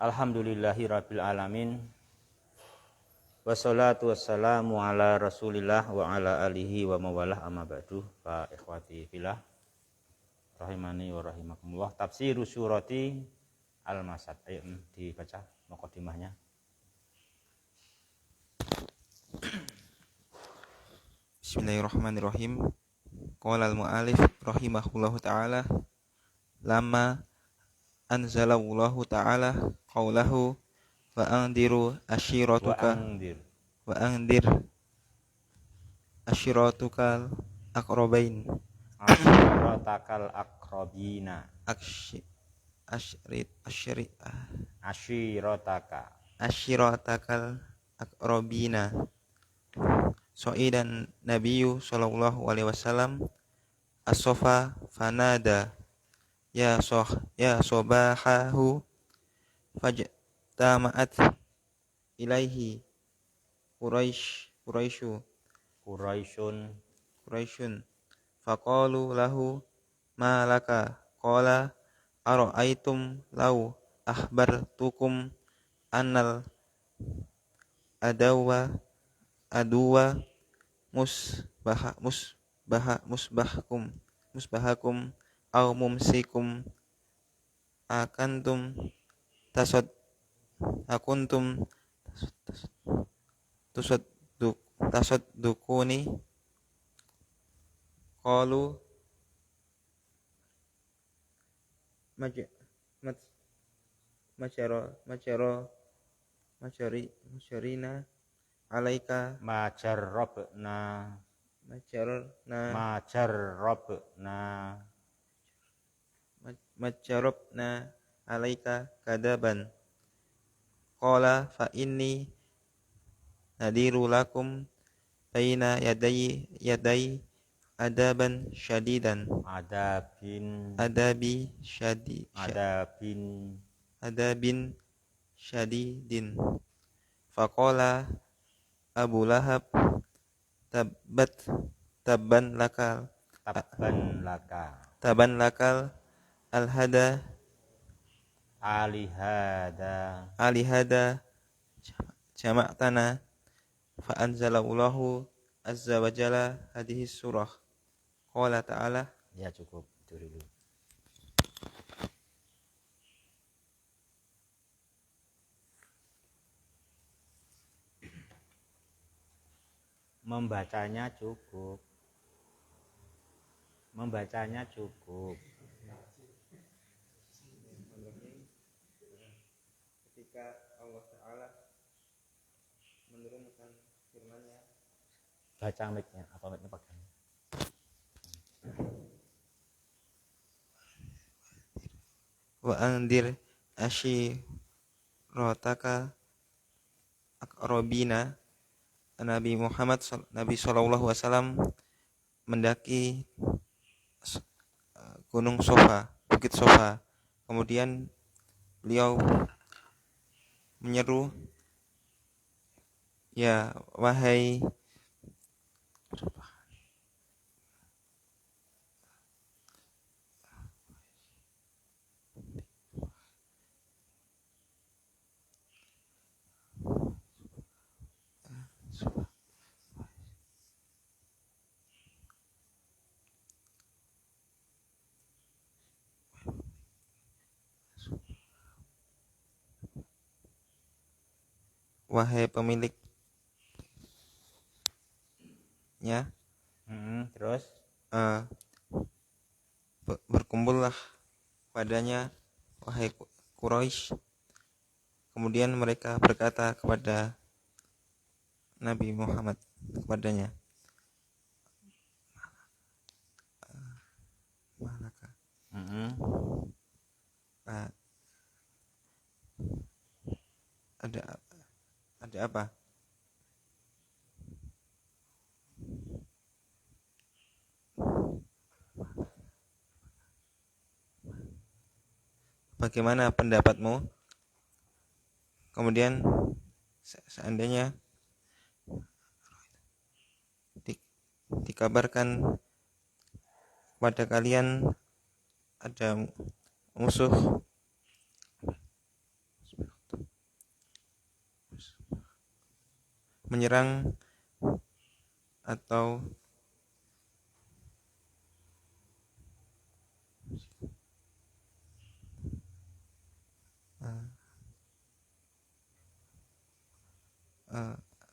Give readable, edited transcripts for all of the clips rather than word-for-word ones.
Alhamdulillahirabbil alamin. Wassalatu wassalamu ala Rasulillah wa ala alihi wa mawalah amma ba'du. Fa ikhwati fillah rahimani wa rahimakumullah. Tafsir surati Al-Masad. Ayo dibaca mukadimahnya. Bismillahirrahmanirrahim. Qala al-mu'alif rahimahullahu ta'ala lamma anzalallahu ta'ala qawlahu wa andiru ashiratuka wa andir ashiratukal aqrabain Ashiratakal aqrabina. Ashiratakal aqrabina. So'idan Nabiyyu sallallahu alaihi wasallam as-sofa fanada ya sobahahu fajtama'at ilaihi Quraisyun faqalu lahu ma laka qala ara'aitum law akhbartukum annal aduwa musbahakum aw mumsikum akuntum tasaddukuni qalu majarina alaika majarrabna alaika kadaban qala fa inni nadiru lakum baina yaday adaban syadidan adabin syadidin faqala Abu Lahab tabban lakal alihada jama'tana fa anzalallahu azza wa jalla hadhihi surah qala ta'ala. Ya cukup itu dulu. Membacanya cukup. Ketika Allah Ta'ala menurunkan firman-Nya, Baca mic-nya, apa mic-nya pegang? wa andir ashirotaka aqrabina. Nabi sallallahu alaihi wasallam mendaki gunung Sofa, bukit Sofa. Kemudian beliau menyeru, ya wahai pemiliknya, Terus berkumpullah padanya wahai Quraisy. Kemudian mereka berkata kepada Nabi Muhammad kepadanya, malaka. Ada apa? Bagaimana pendapatmu? Kemudian seandainya dikabarkan kepada kalian ada musuh menyerang atau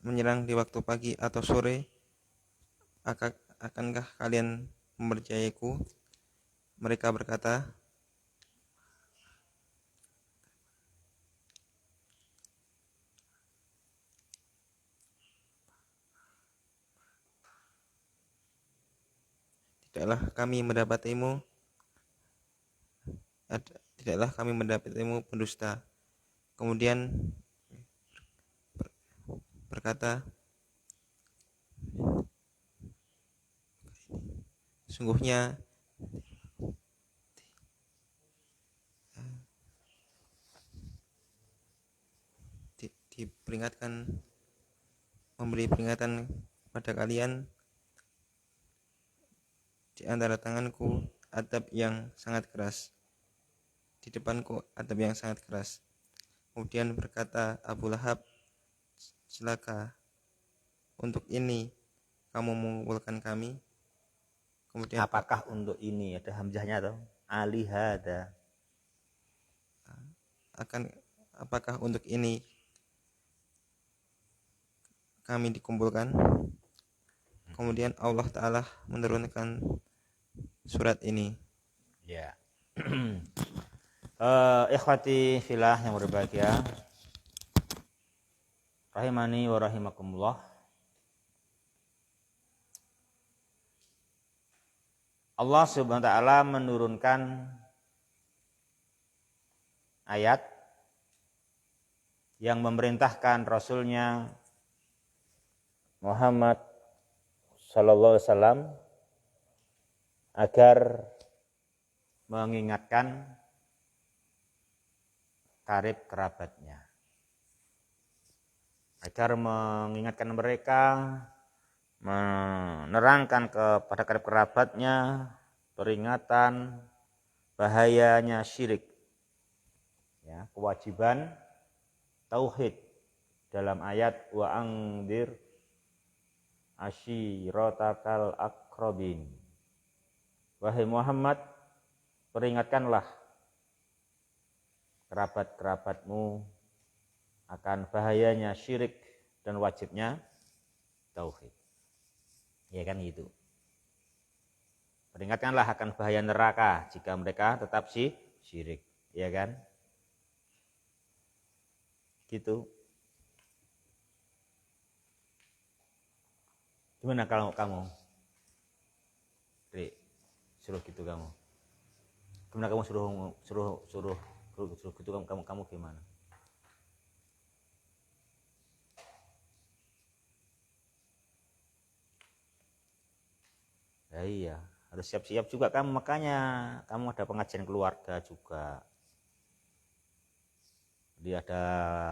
menyerang di waktu pagi atau sore, akankah kalian mempercayaiku? Mereka berkata, tidaklah kami mendapatimu pendusta. Kemudian berkata, sungguhnya memberi peringatan pada kalian di antara tanganku adab yang sangat keras, di depanku adab yang sangat keras. Kemudian berkata Abu Lahab, celaka, untuk ini kamu mengumpulkan kami. Kemudian apakah untuk ini, ada hamzahnya atau alihada, apakah untuk ini kami dikumpulkan? Kemudian Allah Ta'ala menurunkan surat ini. Ya. Ikhwati filah yang berbahagia, rahimani wa rahimakumullah. Allah Subhanahu wa taala menurunkan ayat yang memerintahkan Rasulnya Muhammad sallallahu alaihi wasallam agar mengingatkan karib kerabatnya, agar mengingatkan mereka, menerangkan kepada karib kerabatnya peringatan bahayanya syirik, ya, kewajiban tauhid dalam ayat wa angdir asyiratakal akrobin. Wahai Muhammad, peringatkanlah kerabat-kerabatmu akan bahayanya syirik dan wajibnya tauhid. Ya kan gitu. Peringatkanlah akan bahaya neraka jika mereka tetap syirik, ya kan? Gitu. Gimana kalau kamu? Rik, suruh gitu kamu. Gimana kamu suruh gitu kamu gimana? Ya iya, harus siap-siap juga kamu, makanya kamu ada pengajian keluarga juga. Jadi ada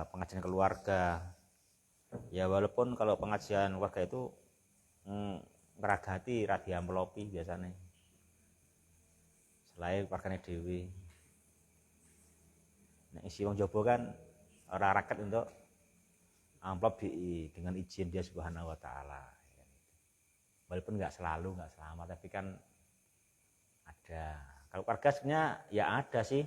pengajian keluarga. Ya walaupun kalau pengajian keluarga itu ngeragati radi amplopi biasanya. Selain keluarganya dewi. Nah, isi wong jowo kan ora raket untuk amplop dengan izin dia Subhanahu wa taala. Walaupun nggak selama, tapi kan ada. Kalau keluarga sebenarnya ya ada sih,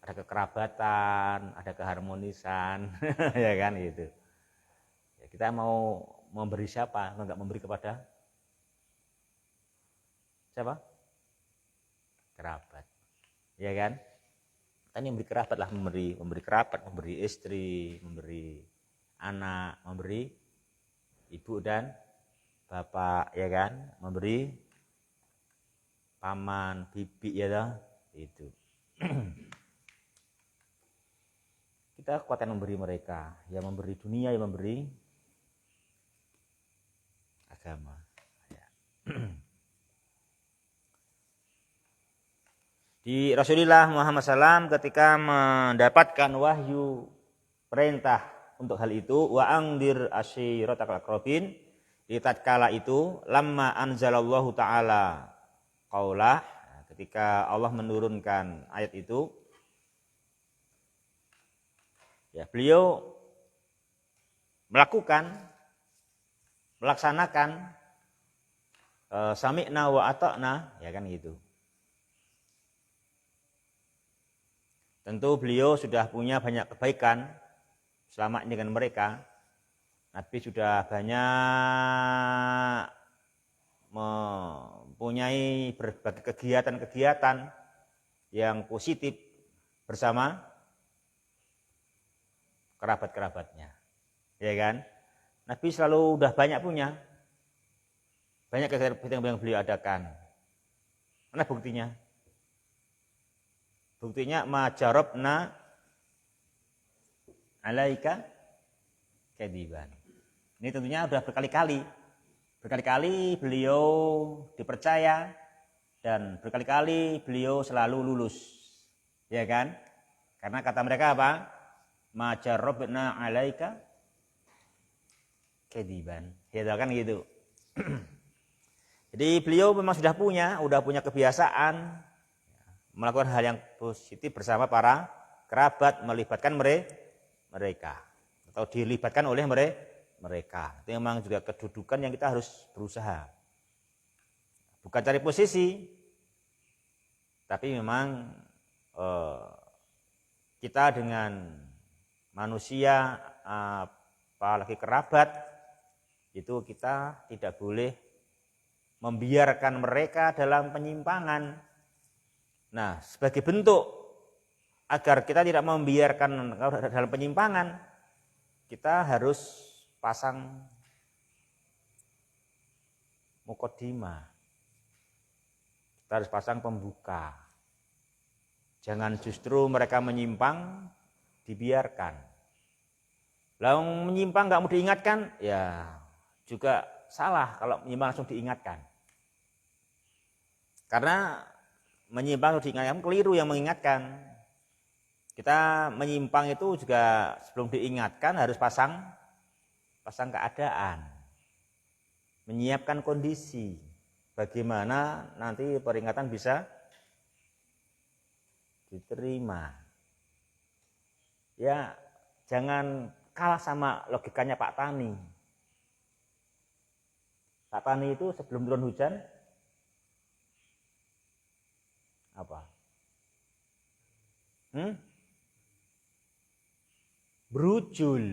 ada kekerabatan, ada keharmonisan, ya kan gitu. Ya, kita mau memberi siapa? Nggak memberi kepada siapa? Kerabat, ya kan? Kita ini memberi kerabat lah, memberi kerabat, memberi istri, memberi anak, memberi ibu dan bapak, ya kan, memberi paman, bibi, ya dah, itu. Kita kekuatan memberi mereka, ya memberi dunia, ya memberi agama. Ya. Di Rasulullah Muhammad SAW ketika mendapatkan wahyu perintah untuk hal itu, wa angdir asyiratakal akrabin, di tatkala itu lamma anzalallahu ta'ala qaulah, ketika Allah menurunkan ayat itu, ya beliau melakukan melaksanakan sami'na wa ata'na, ya kan gitu. Tentu beliau sudah punya banyak kebaikan selama ini dengan mereka. Nabi sudah banyak mempunyai berbagai kegiatan-kegiatan yang positif bersama kerabat-kerabatnya, ya kan? Nabi selalu udah banyak punya, banyak kegiatan yang beliau adakan. Mana buktinya? Buktinya majarobna alaika kadiban. Ini tentunya sudah berkali-kali beliau dipercaya dan berkali-kali beliau selalu lulus, ya kan? Karena kata mereka apa? Majarobna alaika kadiban, ya kan gitu. Jadi beliau memang sudah punya kebiasaan melakukan hal yang positif bersama para kerabat, melibatkan mereka atau dilibatkan oleh mereka. Itu memang juga kedudukan yang kita harus berusaha. Bukan cari posisi, tapi memang kita dengan manusia, apalagi kerabat, itu kita tidak boleh membiarkan mereka dalam penyimpangan. Nah, sebagai bentuk agar kita tidak membiarkan dalam penyimpangan, kita harus pasang mukodimah. Kita harus pasang pembuka. Jangan justru mereka menyimpang dibiarkan. Lalu menyimpang nggak mau diingatkan, ya juga salah kalau menyimpang langsung diingatkan. Karena menyimpang diingatkan keliru yang mengingatkan. Kita menyimpang itu juga sebelum diingatkan harus pasang keadaan, menyiapkan kondisi bagaimana nanti peringatan bisa diterima. Ya, jangan kalah sama logikanya Pak Tani. Pak Tani itu sebelum turun hujan apa? Brujul.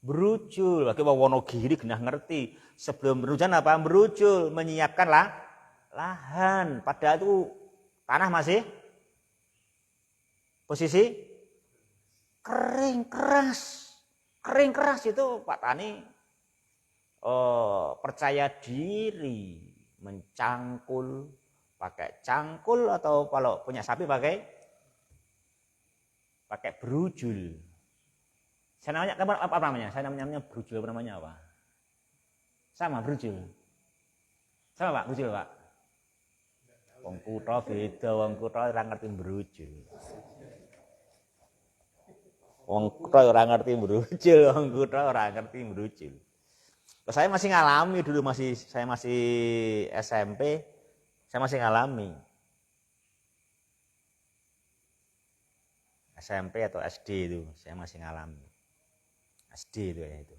Bagi Wonogiri genah ngerti. Sebelum hujan apa? Brujul, menyiapkan lahan. Padahal itu tanah masih posisi kering keras. Kering keras itu Pak Tani percaya diri, mencangkul, pakai cangkul atau kalau punya sapi pakai brujul. Saya namanya apa namanya? Saya namanya brujul, apa namanya apa? Sama brujul. Sama Pak, brujul Pak. Wong kutha beda, wong kutha ora ngerti brujul. Wong kutha ora ngerti brujul, wong kutha ora ngerti brujul. Saya masih ngalami dulu, saya masih SMP, saya masih ngalami. SMP atau SD itu, saya masih ngalami. SD itu ya itu.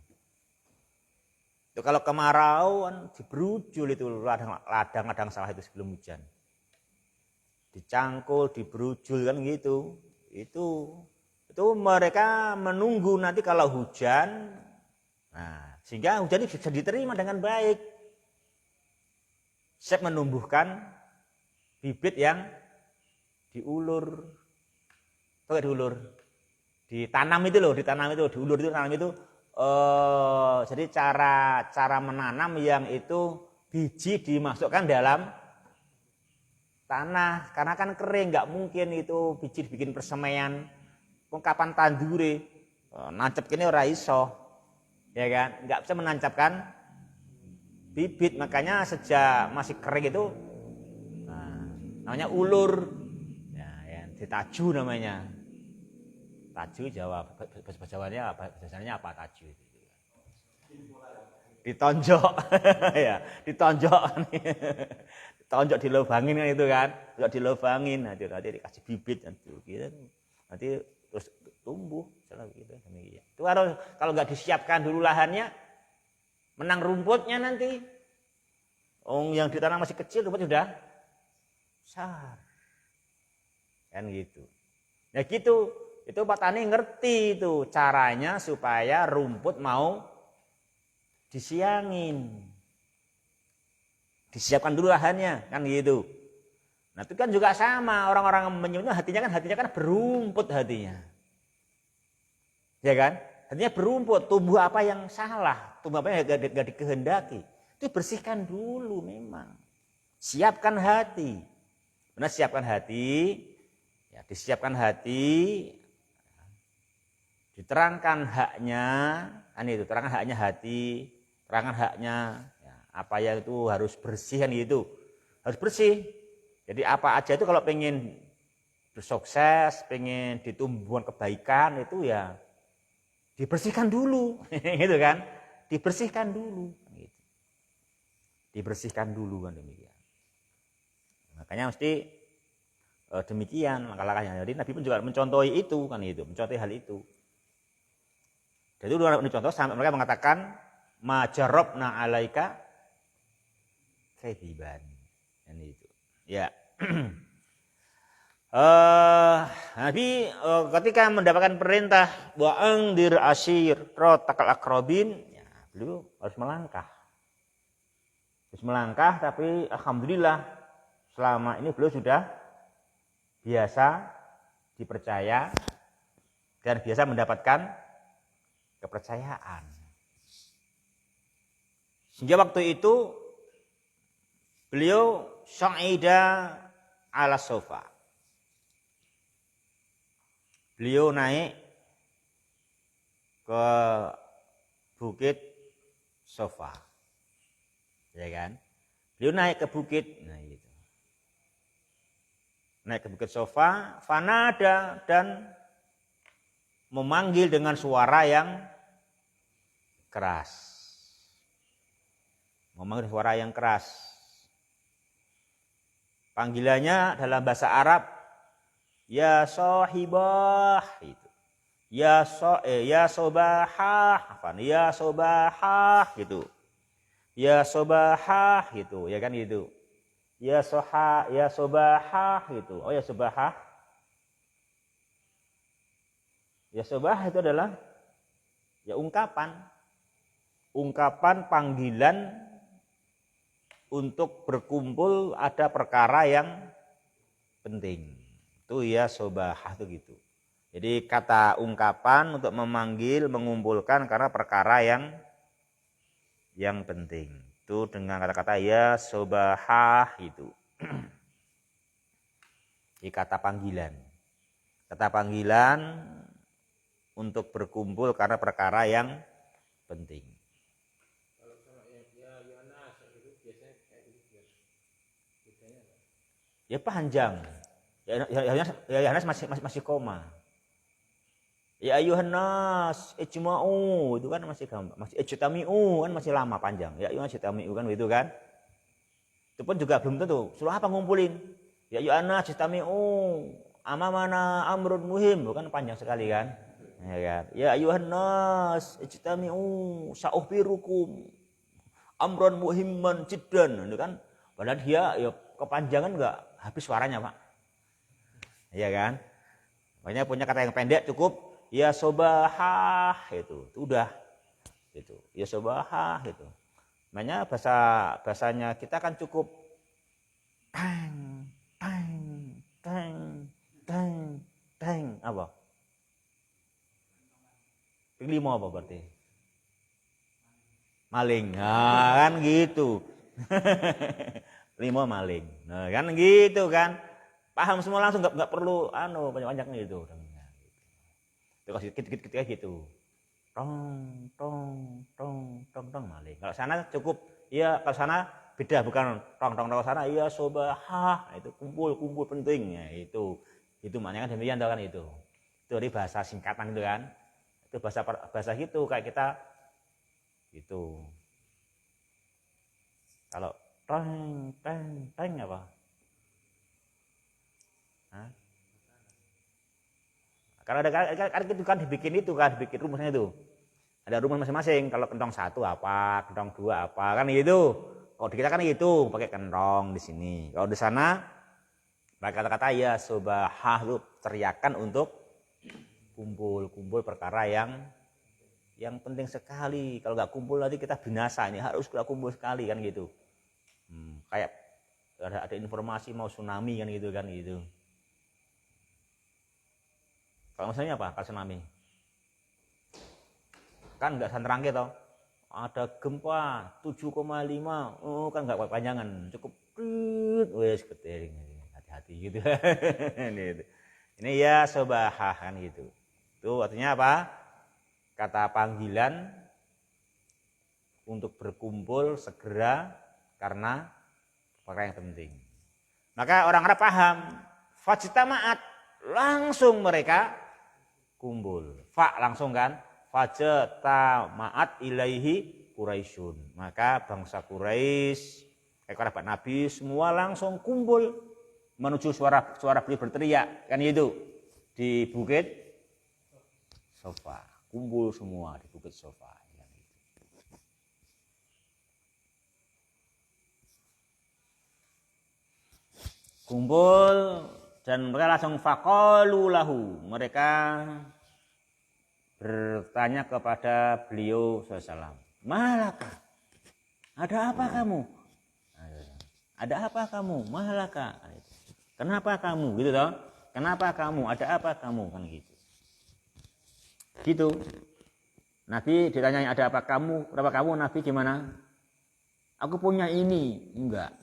Itu kalau kemarau kan dibrujul itu ladang sawah itu sebelum hujan. Dicangkul, dibrujul kan gitu. Itu mereka menunggu nanti kalau hujan. Nah, sehingga hujan itu bisa diterima dengan baik. Siap menumbuhkan bibit yang diulur. Pakai diulur. Ditanam itu diulur itu, tanam itu. Jadi cara menanam yang itu biji dimasukkan dalam tanah, karena kan kering, nggak mungkin itu biji dibikin persemaian. Kapan tandure nancep kene ora iso, ya kan? Nggak bisa menancapkan bibit, makanya sejak masih kering itu namanya ulur, ya, ditaju namanya. Taju Jawa, bahasa Jawanya apa? Bahasanya apa taju itu? Ditonjok, ya, ditonjok, ditonjok dilobangin kan itu kan, dilobangin, nanti dikasih bibit gitu, nanti terus tumbuh, gitu. Itu kalau nggak disiapkan dulu lahannya, Menang rumputnya nanti. Yang ditanam masih kecil, rumput sudah besar. Kan gitu. Ya gitu. Itu Pak Tani ngerti itu caranya supaya rumput mau disiangin. Disiapkan dulu lahannya, kan gitu. Nah itu kan juga sama, orang-orang menyebutnya hatinya kan berumput hatinya. Ya kan? Hatinya berumput, tumbuh apa yang salah, tumbuh apa yang gak dikehendaki. Itu bersihkan dulu memang. Siapkan hati. Benar siapkan hati, ya disiapkan hati, diterangkan haknya, kan itu, terangkan haknya hati, terangkan haknya, ya, apa yang itu harus bersih kan gitu. Harus bersih. Jadi apa aja itu kalau pengen bersukses, pengen ditumbuhkan kebaikan itu ya dibersihkan dulu, gitu kan? Dibersihkan dulu, gitu. Dibersihkan dulu kan demikian. Makanya mesti demikian langkah-langkahnya. Jadi Nabi pun juga mencontohi itu kan itu, mencontohi hal itu. Jadi itu contoh sampai mereka mengatakan majarobna alaika kaidiban. Kan itu. Ya. Nabi ketika mendapatkan perintah wa angdir asyir rotakal akrobin, ya, beliau harus melangkah. Harus melangkah, tapi alhamdulillah selama ini beliau sudah biasa dipercaya dan biasa mendapatkan kepercayaan. Sehingga waktu itu beliau sa'ida ala sofa. Beliau naik ke bukit Sofa, ya kan? Beliau naik ke bukit, nah gitu. Naik ke bukit Sofa, fanada dan memanggil dengan suara yang keras. Memanggil suara yang keras. Panggilannya dalam bahasa Arab ya sahibah itu. Ya sobahah, ya sobahah gitu. Ya sobahah gitu, ya kan gitu. Ya sobahah gitu. Oh ya sobahah. Ya sobah itu adalah ya ungkapan panggilan untuk berkumpul ada perkara yang penting. Itu ya sobahah itu gitu. Jadi kata ungkapan untuk memanggil, mengumpulkan karena perkara yang penting. Itu dengan kata-kata ya sobahah itu. Jadi kata panggilan. Kata panggilan untuk berkumpul karena perkara yang penting. Ya panjang. Ya Yohanes masih koma. Ya ayuhan nas ijma'u itu kan masih gampang. Masih ijtami'u kan masih lama panjang. Ya ayuhan ijtami'u kan begitu kan. Itu pun juga belum tentu. Suruh apa ngumpulin? Ya ayuhan nas ijtami'u amamana amrun muhim, bukan panjang sekali kan? Ya kan. Ya ayuhan nas ijtami'u sa'ukhbirukum amrun muhimman jiddan, itu kan. Padahal dia ya kepanjangan enggak habis suaranya, Pak. Iya kan? Makanya punya kata yang pendek cukup ya sobahah itu udah gitu. Ya sobahah itu. Makanya bahasanya kita kan cukup tang tang tang tang tang apa? Lima apa berarti? Maling. Nah, kan gitu. 5 maling. Nah, kan gitu kan. Paham semua langsung enggak perlu banyak-banyaknya gitu. Itu kasih ketika gitu. Tong tong tong tong tong maling. Kalau sana cukup ya, kalau sana beda, bukan tong tong tong sana iya sobahah itu kumpul penting ya, itu maknanya kan demikian kan itu. Itu dari bahasa singkatan itu kan. Itu bahasa gitu kayak kita gitu. Kalau teng apa? Hah? Kalau ada itu kan dibikin rumusnya itu. Ada rumus masing-masing. Kalau kentong 1 apa, kentong 2 apa, kan gitu. Kalau di kita kan gitu, pakai kentong di sini. Kalau di sana pakai kata-kata ya subahah, itu teriakan untuk kumpul perkara yang penting sekali. Kalau nggak kumpul nanti kita binasa, ini harus kita kumpul sekali kan gitu. Kayak ada informasi mau tsunami kan gitu. Kalau misalnya apa? Kalau tsunami kan nggak santerangke toh, ada gempa 7,5, kan nggak kepanjangan, cukup wes ketering, hati-hati gitu. Ini ya sobahah kan gitu. Itu artinya apa? Kata panggilan untuk berkumpul segera karena perkara yang penting. Maka orang Arab paham, fajtama'at, langsung mereka kumpul. Langsung kan? Fajtama'at ilaihi Quraisyun. Maka bangsa Quraisy, kerabat Nabi semua langsung kumpul menuju suara beliau berteriak kan itu di Bukit Sofa. Kumpul semua di Bukit Sofa. Kumpul dan mereka langsung faqalu lahu. Mereka bertanya kepada beliau SAW. Malaka? Ada apa kamu? Ada apa kamu? Malaka? Kenapa kamu? Gitu toh? Kenapa kamu? Ada apa kamu? Kan gitu. Gitu. Nabi ditanya ada apa kamu? Kenapa kamu? Nabi gimana? Aku punya ini. Enggak.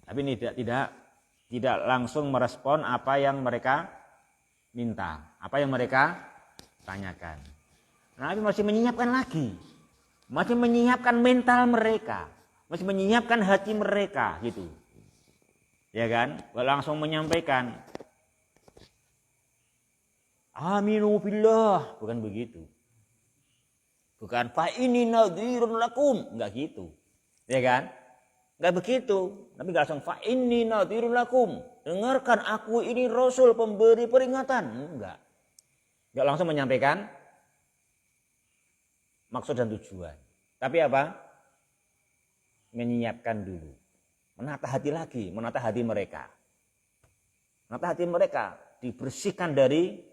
Tapi ini tidak langsung merespon apa yang mereka minta, apa yang mereka tanyakan. Nabi masih menyiapkan lagi, masih menyiapkan mental mereka, masih menyiapkan hati mereka, gitu, ya kan? Langsung menyampaikan, aminu billah, bukan begitu, bukan fa ini nadhirun lakum, enggak gitu, ya kan? Enggak begitu. Nabi enggak langsung fa inni nadhirun lakum. Dengarkan aku ini rasul pemberi peringatan. Enggak. Enggak langsung menyampaikan maksud dan tujuan. Tapi apa? Menyiapkan dulu. Menata hati lagi, menata hati mereka. Menata hati mereka dibersihkan dari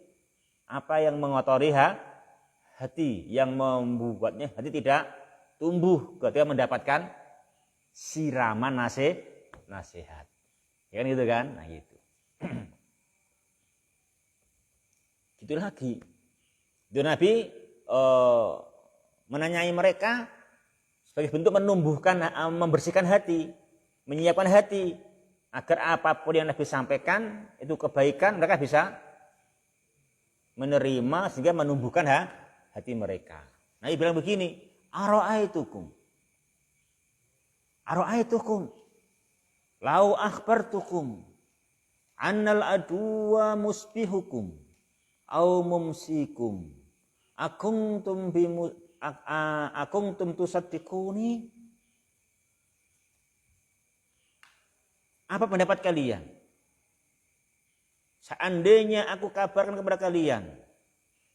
apa yang mengotori hati, yang membuatnya hati tidak tumbuh ketika mendapatkan siraman nasihat. Ya kan gitu kan? Nah gitu. Gitu lagi. Itu Nabi menanyai mereka sebagai bentuk menumbuhkan, membersihkan hati, menyiapkan hati agar apapun yang Nabi sampaikan itu kebaikan, mereka bisa menerima sehingga menumbuhkan hati mereka. Nabi bilang begini, ara'aitukum lau akhbartukum annal aduwa musbihukum au mumsikum akuntum tusaddiquni. Apa pendapat kalian seandainya aku kabarkan kepada kalian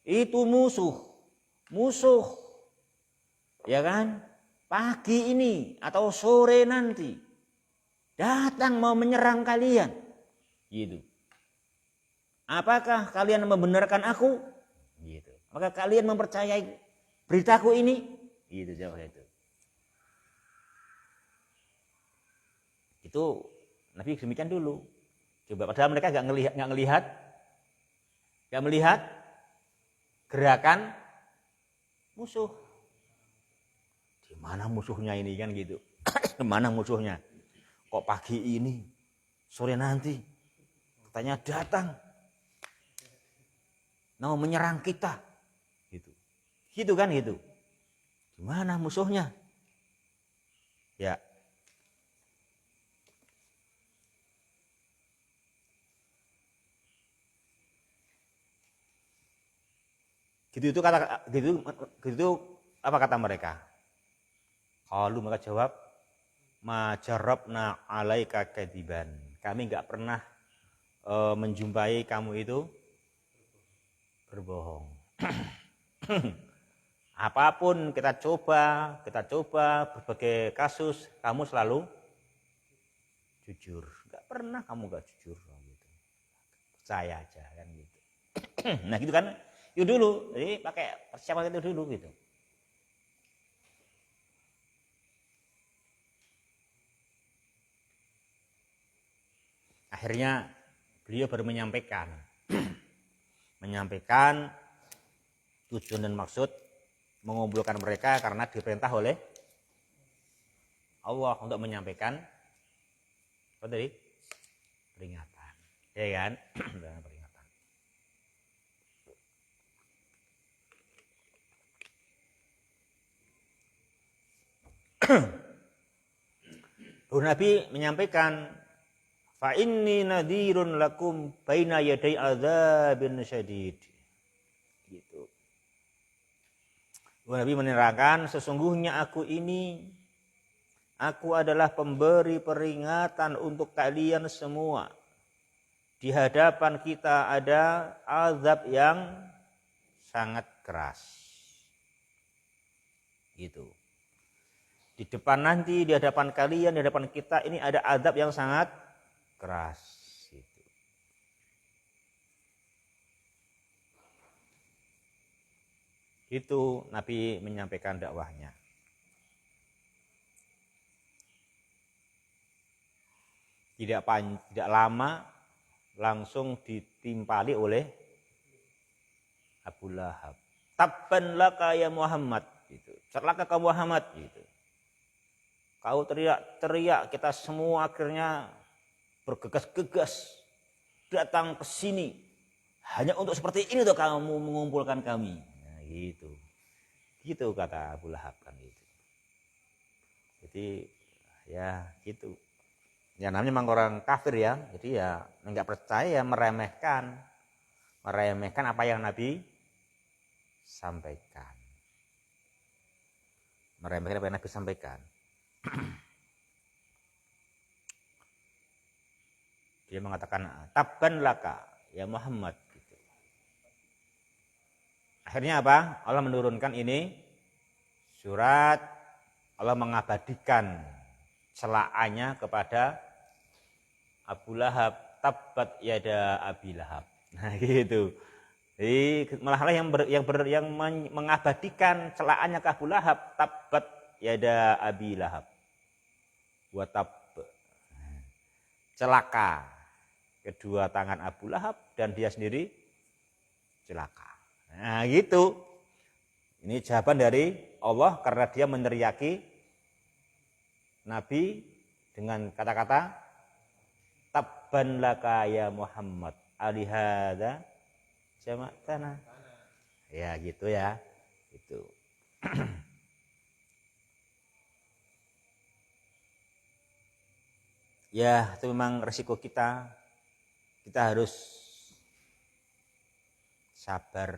itu musuh ya kan, pagi ini atau sore nanti datang mau menyerang kalian, gitu. Apakah kalian membenarkan aku? Gitu. Apakah kalian mempercayai beritaku ini? Gitu jawab itu. Itu Nabi demikian dulu. Coba padahal mereka nggak melihat gerakan musuh. Di mana musuhnya ini kan gitu? Mana musuhnya? Kok pagi ini, sore nanti, katanya datang, mau menyerang kita, gitu kan gitu. Di mana musuhnya? Ya. Gitu apa kata mereka? Qalu, maka jawab, ma jarabna alaika kadiban. Kami enggak pernah menjumpai kamu itu berbohong. Apapun kita coba berbagai kasus, kamu selalu jujur. Enggak pernah kamu enggak jujur gitu. Percaya aja kan gitu. Nah gitu kan. Itu dulu. Jadi pakai persiapan itu dulu gitu. Akhirnya beliau baru menyampaikan tujuan dan maksud mengumpulkan mereka karena diperintah oleh Allah untuk menyampaikan apa tadi? Peringatan. Ya kan? Peringatan. Lalu Nabi menyampaikan fa inni nadhirun lakum baina yaday adzabin syadid. Gitu. Nabi menerangkan sesungguhnya aku adalah pemberi peringatan untuk kalian semua. Di hadapan kita ada azab yang sangat keras. Gitu. Di depan nanti, di hadapan kalian, di hadapan kita ini ada azab yang sangat keras. Gitu. Itu Nabi menyampaikan dakwahnya. Tidak lama langsung ditimpali oleh Abu Lahab. Tabban laka ya Muhammad gitu. Celaka kau Muhammad gitu. Kau teriak-teriak, kita semua akhirnya bergegas-gegas datang ke sini hanya untuk seperti ini tuh kamu mengumpulkan kami. Nah, gitu. Gitu kata Abu Lahab kan gitu. Jadi ya gitu. Ya namanya memang orang kafir ya. Jadi ya enggak percaya ya meremehkan apa yang Nabi sampaikan. Meremehkan apa yang Nabi sampaikan. Dia mengatakan tabban laka ya Muhammad gitu. Akhirnya apa? Allah menurunkan ini surat, Allah mengabadikan celaannya kepada Abu Lahab, tabbat yada Abi Lahab. Nah gitu. Jadi malah yang mengabadikan celaannya ke Abu Lahab, tabbat yada Abi Lahab. Wa tab, celaka kedua tangan Abu Lahab dan dia sendiri celaka. Nah gitu. Ini jawaban dari Allah karena dia meneriaki Nabi dengan kata-kata tabban laka ya Muhammad alihada jama'tana. Ya gitu ya. Gitu. Ya itu memang resiko kita harus sabar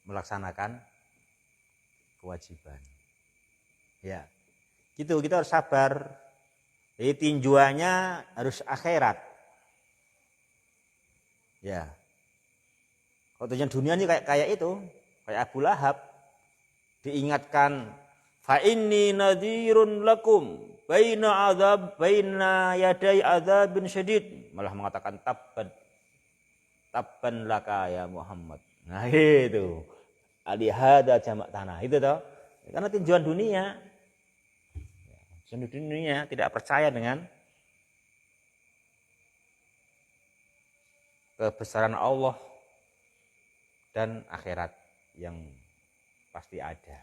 melaksanakan kewajiban. Ya, gitu kita harus sabar. Jadi tinjuannya harus akhirat. Ya, kalau tujuan dunia ini kayak itu, kayak Abu Lahab diingatkan, fa inni nadhirun lakum baina yaday adzabin syadid, malah mengatakan tabban laka ya Muhammad. Nah itu alihada jamak tanah itu toh, karena tinjuan dunia tidak percaya dengan kebesaran Allah dan akhirat yang pasti ada.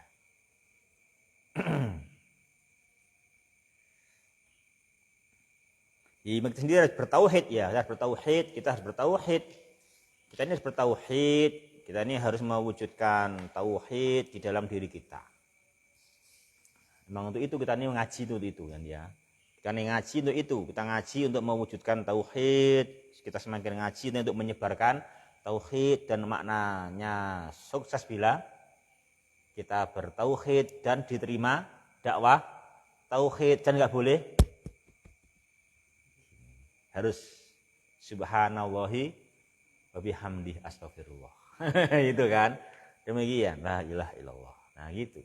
Kita sendiri harus bertauhid ya, kita harus bertauhid. Kita ini harus bertauhid, kita ini harus mewujudkan tauhid di dalam diri kita. Memang untuk itu kita ini ngaji itu kan ya. Kita ini ngaji untuk itu, kita ngaji untuk mewujudkan tauhid. Kita semakin ngaji untuk menyebarkan tauhid dan maknanya sukses bila kita bertauhid dan diterima dakwah tauhid, dan enggak boleh harus subhanallahi wa bihamdihi astagfirullah. Itu kan. Demikian la ilaha illallah. Nah gitu.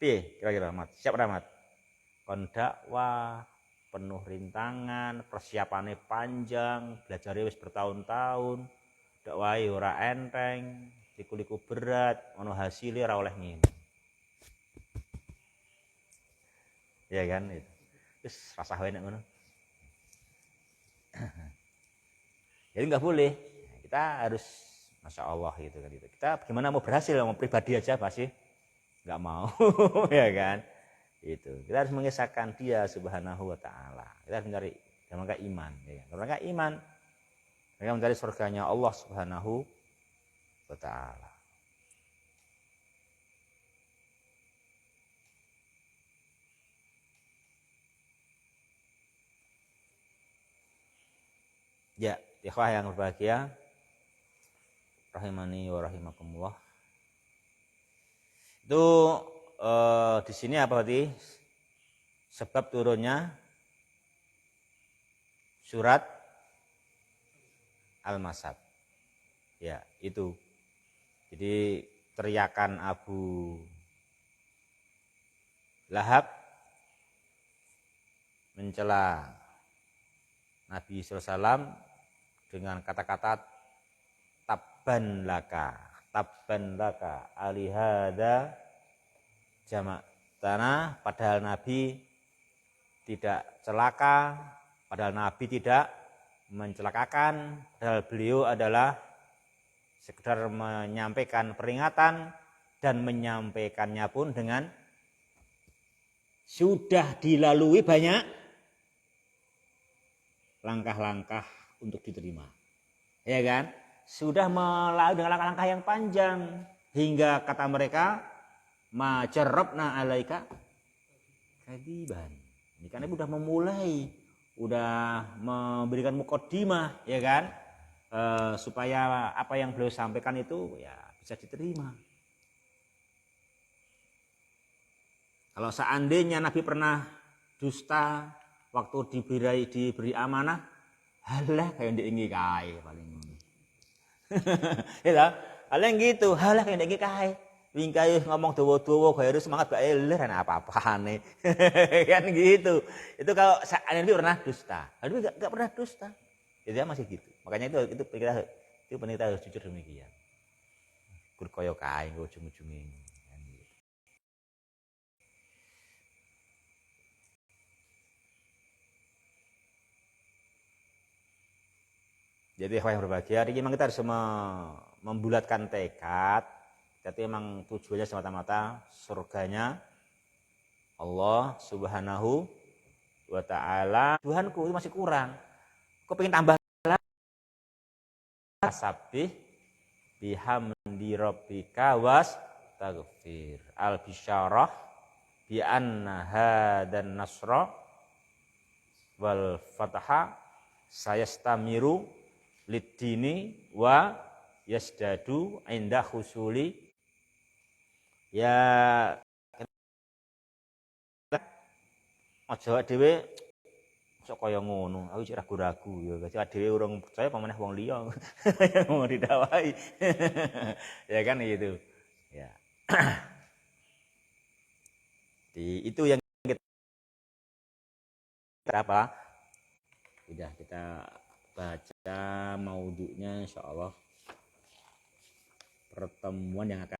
Piye kira-kira Mat? Siap Rahmat? Kon dakwah penuh rintangan, persiapannya panjang, belajarnya wis bertahun-tahun, dakwahe ora enteng, liku-liku berat, ono hasilnya ora oleh ngene. Ya kan itu. Terus rasa wae nek ngono. Jadi nggak boleh. Kita harus Masya Allah gitu kan itu. Kita gimana mau berhasil, mau pribadi aja pasti nggak mau, ya kan? Itu. Kita harus mengisahkan Dia Subhanahu wa taala. Kita harus mencari dalam rangka iman, ya kan? Dalam rangka iman, mereka mencari surganya Allah Subhanahu wa taala. Ya, ikhwah yang berbahagia, rahimani wa rahimakumullah. Itu di sini apa berarti? Sebab turunnya surat Al-Masad. Ya, itu. Jadi teriakan Abu Lahab mencela Nabi SAW dengan kata-kata tabban laka alihada jamak tanah, padahal Nabi tidak celaka, padahal Nabi tidak mencelakakan, padahal beliau adalah sekedar menyampaikan peringatan dan menyampaikannya pun dengan sudah dilalui banyak langkah-langkah untuk diterima, ya kan? Sudah melalui dengan langkah-langkah yang panjang hingga kata mereka majarrabna alaika kadiban. Ini kan ibu udah memulai, udah memberikan mukaddimah, ya kan? Supaya apa yang beliau sampaikan itu ya bisa diterima. Kalau seandainya Nabi pernah dusta waktu diberi amanah, halah kayak diinggi kae paling ngono. Ya, paling gitu, halah kayak diinggi kae. Wingkai ngomong dawa-dawa gaya semangat gak eler apa-apane. Kan gitu. Itu kalau Nabi pernah dusta. Nabi enggak pernah dusta. Jadi dia masih gitu. Makanya itu penting kita harus jujur demikian. Kur koyo kae ujung-ujunge. Jadi yang berbahagia, ini memang kita harus membulatkan tekad. Jadi memang tujuannya semata-mata surganya Allah Subhanahu wa ta'ala. Tuhanku itu masih kurang. Kok pengen tambah lagi? Sabih bihamdi rabbika wastaghfir. Al-bisyarah bi anna hadan nasra wal fataha sayastamiru lidini wa yasdadu inda husuli ya aja dhewe sok kaya ngono aku cek ragu-ragu ya gak dhewe urung percaya pameneh wong liya mau didawai ya kan gitu ya. Itu yang kita apa udah kita baca maudhu'nya insyaallah pertemuan yang akan